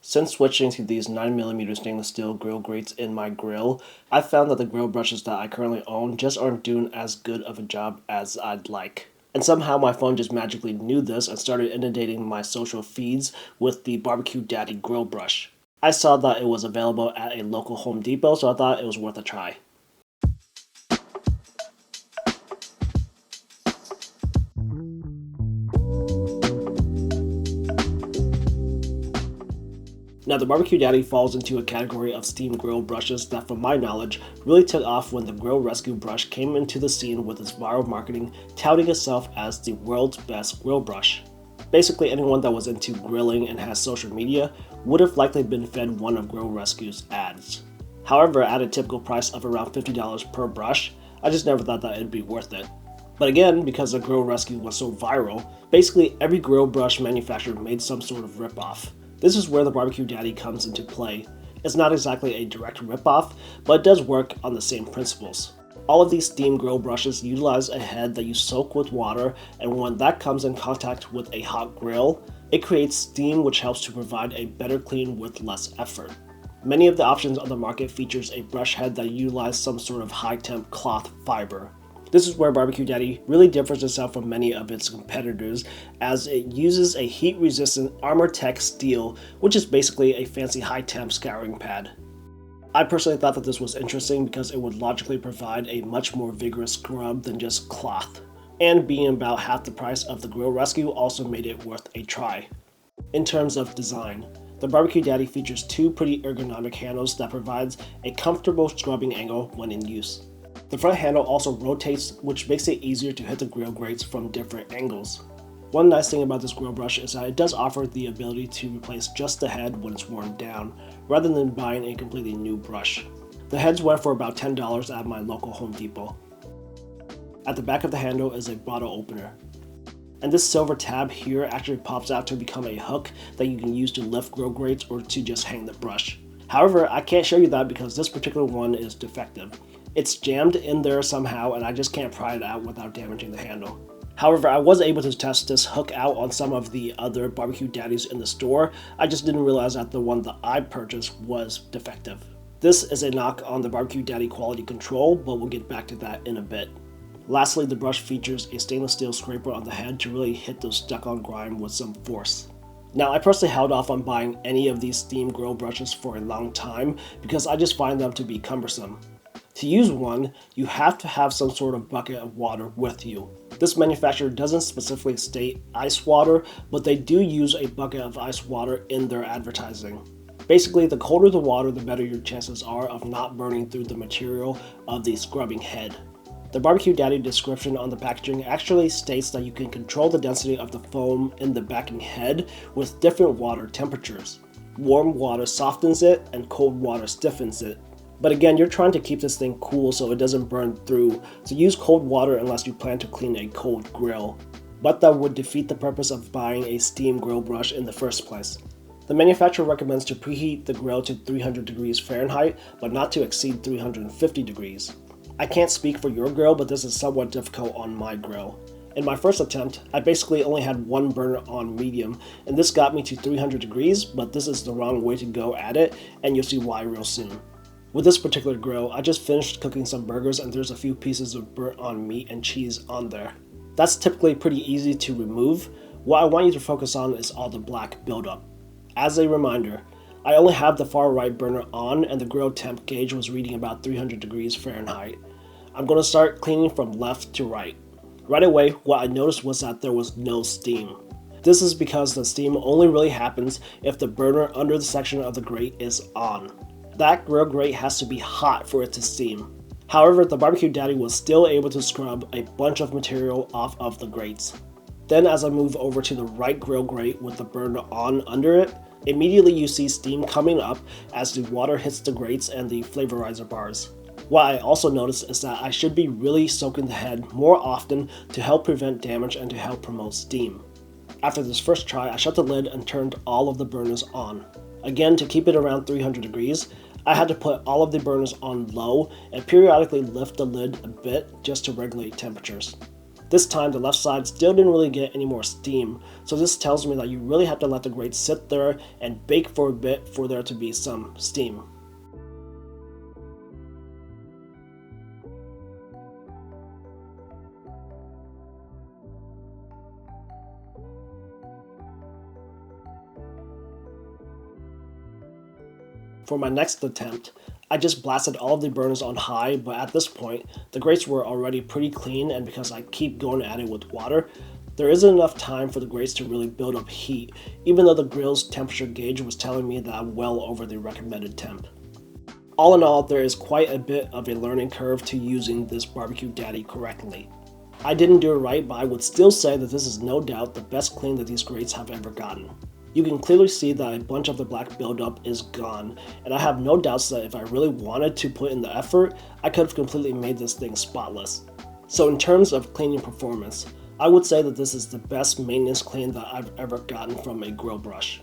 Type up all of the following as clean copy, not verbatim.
Since switching to these 9mm stainless steel grill grates in my grill, I've found that the grill brushes that I currently own just aren't doing as good of a job as I'd like. And somehow my phone just magically knew this and started inundating my social feeds with the BBQ Daddy grill brush. I saw that it was available at a local Home Depot, so I thought it was worth a try. Now, the BBQ Daddy falls into a category of steam grill brushes that, from my knowledge, really took off when the Grill Rescue brush came into the scene with its viral marketing, touting itself as the world's best grill brush. Basically, anyone that was into grilling and has social media would have likely been fed one of Grill Rescue's ads. However, at a typical price of around $50 per brush, I just never thought that it'd be worth it. But again, because the Grill Rescue was so viral, basically every grill brush manufacturer made some sort of ripoff. This is where the BBQ Daddy comes into play. It's not exactly a direct ripoff, but it does work on the same principles. All of these steam grill brushes utilize a head that you soak with water, and when that comes in contact with a hot grill, it creates steam which helps to provide a better clean with less effort. Many of the options on the market features a brush head that utilizes some sort of high-temp cloth fiber. This is where BBQ Daddy really differs itself from many of its competitors, as it uses a heat-resistant Armor-Tech steel, which is basically a fancy high-temp scouring pad. I personally thought that this was interesting because it would logically provide a much more vigorous scrub than just cloth, and being about half the price of the Grill Rescue also made it worth a try. In terms of design, the BBQ Daddy features two pretty ergonomic handles that provides a comfortable scrubbing angle when in use. The front handle also rotates, which makes it easier to hit the grill grates from different angles. One nice thing about this grill brush is that it does offer the ability to replace just the head when it's worn down, rather than buying a completely new brush. The heads went for about $10 at my local Home Depot. At the back of the handle is a bottle opener. And this silver tab here actually pops out to become a hook that you can use to lift grill grates or to just hang the brush. However, I can't show you that because this particular one is defective. It's jammed in there somehow and I just can't pry it out without damaging the handle. However, I was able to test this hook out on some of the other BBQ Daddies in the store. I just didn't realize that the one that I purchased was defective. This is a knock on the BBQ Daddy quality control, but we'll get back to that in a bit. Lastly, the brush features a stainless steel scraper on the head to really hit those stuck-on grime with some force. Now, I personally held off on buying any of these steam grill brushes for a long time because I just find them to be cumbersome. To use one, you have to have some sort of bucket of water with you. This manufacturer doesn't specifically state ice water, but they do use a bucket of ice water in their advertising. Basically, the colder the water, the better your chances are of not burning through the material of the scrubbing head. The BBQ Daddy description on the packaging actually states that you can control the density of the foam in the backing head with different water temperatures. Warm water softens it and cold water stiffens it. But again, you're trying to keep this thing cool so it doesn't burn through, so use cold water unless you plan to clean a cold grill. But that would defeat the purpose of buying a steam grill brush in the first place. The manufacturer recommends to preheat the grill to 300 degrees Fahrenheit, but not to exceed 350 degrees. I can't speak for your grill, but this is somewhat difficult on my grill. In my first attempt, I basically only had one burner on medium, and this got me to 300 degrees, but this is the wrong way to go at it, and you'll see why real soon. With this particular grill, I just finished cooking some burgers and there's a few pieces of burnt on meat and cheese on there. That's typically pretty easy to remove. What I want you to focus on is all the black buildup. As a reminder, I only have the far right burner on and the grill temp gauge was reading about 300 degrees Fahrenheit. I'm going to start cleaning from left to right. Right away, what I noticed was that there was no steam. This is because the steam only really happens if the burner under the section of the grate is on. That grill grate has to be hot for it to steam. However, the BBQ Daddy was still able to scrub a bunch of material off of the grates. Then as I move over to the right grill grate with the burner on under it, immediately you see steam coming up as the water hits the grates and the flavorizer bars. What I also noticed is that I should be really soaking the head more often to help prevent damage and to help promote steam. After this first try, I shut the lid and turned all of the burners on. Again, to keep it around 300 degrees, I had to put all of the burners on low and periodically lift the lid a bit just to regulate temperatures. This time the left side still didn't really get any more steam, so this tells me that you really have to let the grates sit there and bake for a bit for there to be some steam. For my next attempt, I just blasted all of the burners on high, but at this point, the grates were already pretty clean, and because I keep going at it with water, there isn't enough time for the grates to really build up heat, even though the grill's temperature gauge was telling me that I'm well over the recommended temp. All in all, there is quite a bit of a learning curve to using this BBQ Daddy correctly. I didn't do it right, but I would still say that this is no doubt the best clean that these grates have ever gotten. You can clearly see that a bunch of the black buildup is gone, and I have no doubts that if I really wanted to put in the effort, I could have completely made this thing spotless. So in terms of cleaning performance, I would say that this is the best maintenance clean that I've ever gotten from a grill brush.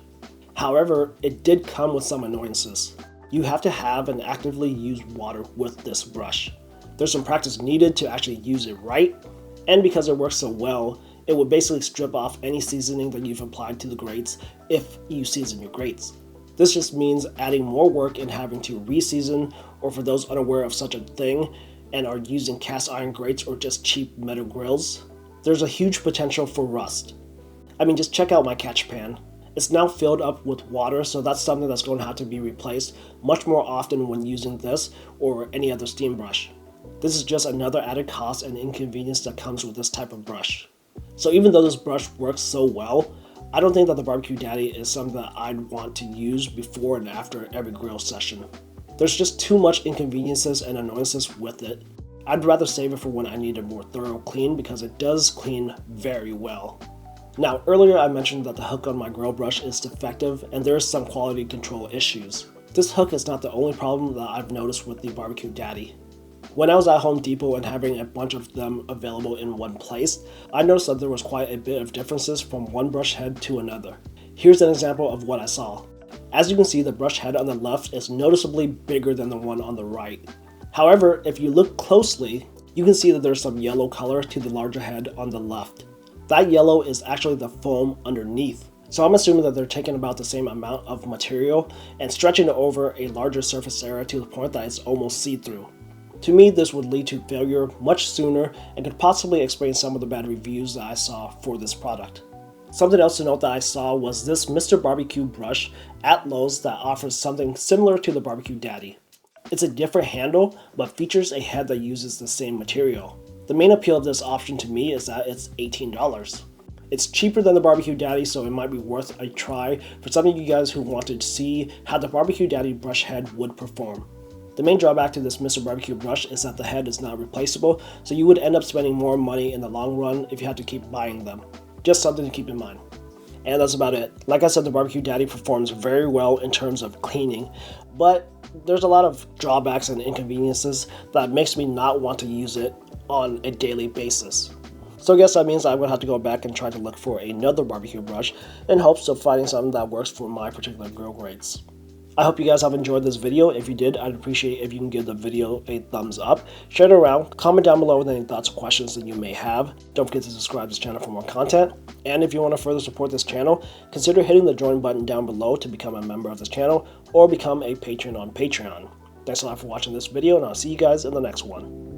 However, it did come with some annoyances. You have to have and actively use water with this brush. There's some practice needed to actually use it right, and because it works so well, it would basically strip off any seasoning that you've applied to the grates if you season your grates. This just means adding more work and having to re-season, or for those unaware of such a thing and are using cast iron grates or just cheap metal grills, there's a huge potential for rust. I mean, just check out my catch pan. It's now filled up with water, so that's something that's going to have to be replaced much more often when using this or any other steam brush. This is just another added cost and inconvenience that comes with this type of brush. So even though this brush works so well, I don't think that the BBQ Daddy is something that I'd want to use before and after every grill session. There's just too much inconveniences and annoyances with it. I'd rather save it for when I need a more thorough clean because it does clean very well. Now, earlier I mentioned that the hook on my grill brush is defective and there is some quality control issues. This hook is not the only problem that I've noticed with the BBQ Daddy. When I was at Home Depot and having a bunch of them available in one place, I noticed that there was quite a bit of differences from one brush head to another. Here's an example of what I saw. As you can see, the brush head on the left is noticeably bigger than the one on the right. However, if you look closely, you can see that there's some yellow color to the larger head on the left. That yellow is actually the foam underneath. So I'm assuming that they're taking about the same amount of material and stretching it over a larger surface area to the point that it's almost see-through. To me, this would lead to failure much sooner and could possibly explain some of the bad reviews that I saw for this product. Something else to note that I saw was this Mr. BBQ brush at Lowe's that offers something similar to the BBQ Daddy. It's a different handle, but features a head that uses the same material. The main appeal of this option to me is that it's $18. It's cheaper than the BBQ Daddy, so it might be worth a try for some of you guys who wanted to see how the BBQ Daddy brush head would perform. The main drawback to this Mr. BBQ brush is that the head is not replaceable, so you would end up spending more money in the long run if you had to keep buying them. Just something to keep in mind. And that's about it. Like I said, the BBQ Daddy performs very well in terms of cleaning, but there's a lot of drawbacks and inconveniences that makes me not want to use it on a daily basis. So I guess that means I'm going to have to go back and try to look for another BBQ brush in hopes of finding something that works for my particular grill grates. I hope you guys have enjoyed this video. If you did, I'd appreciate if you can give the video a thumbs up, share it around, comment down below with any thoughts or questions that you may have. Don't forget to subscribe to this channel for more content. And if you want to further support this channel, consider hitting the join button down below to become a member of this channel or become a patron on Patreon. Thanks a lot for watching this video, and I'll see you guys in the next one.